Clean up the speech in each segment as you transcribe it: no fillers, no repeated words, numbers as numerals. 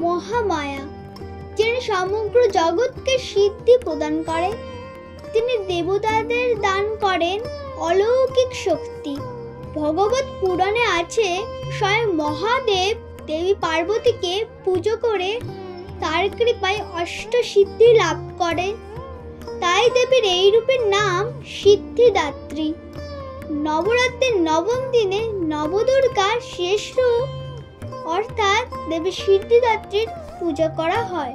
মহামায়া, যিনি সমগ্র জগৎকে সিদ্ধি প্রদান করেন। তিনি দেবতাদের দান করেন অলৌকিক শক্তি। ভগবত পুরাণে আছে, স্বয়ং মহাদেব দেবী পার্বতীকে পুজো করে তার কৃপায় অষ্টসিদ্ধি লাভ করেন। তাই দেবীর এই রূপের নাম সিদ্ধিদাত্রী। নবরাত্রির নবম দিনে নবদুর্গার শেষ রূপ অর্থাৎ দেবী সিদ্ধিদাত্রীর পূজা করা হয়।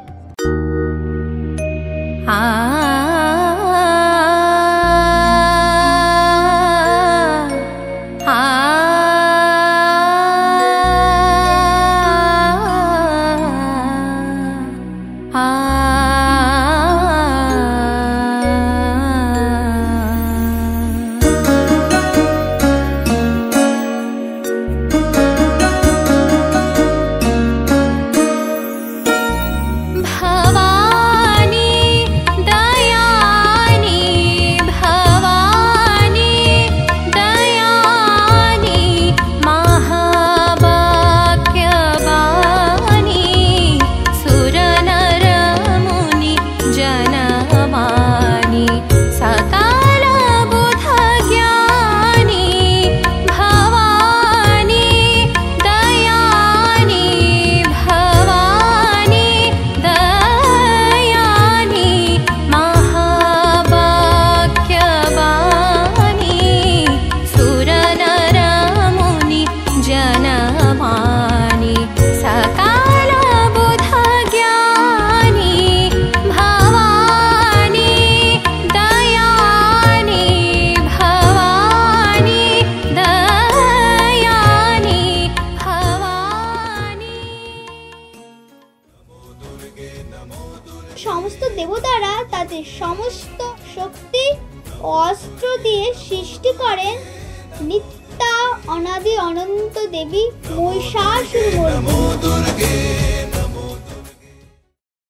সমস্ত দেবতারা তাদের সমস্ত শক্তি ও অস্ত্র দিয়ে সৃষ্টি করেন নিত্যা অনাদি অনন্ত দেবী মহিষাসুরমর্দিনী।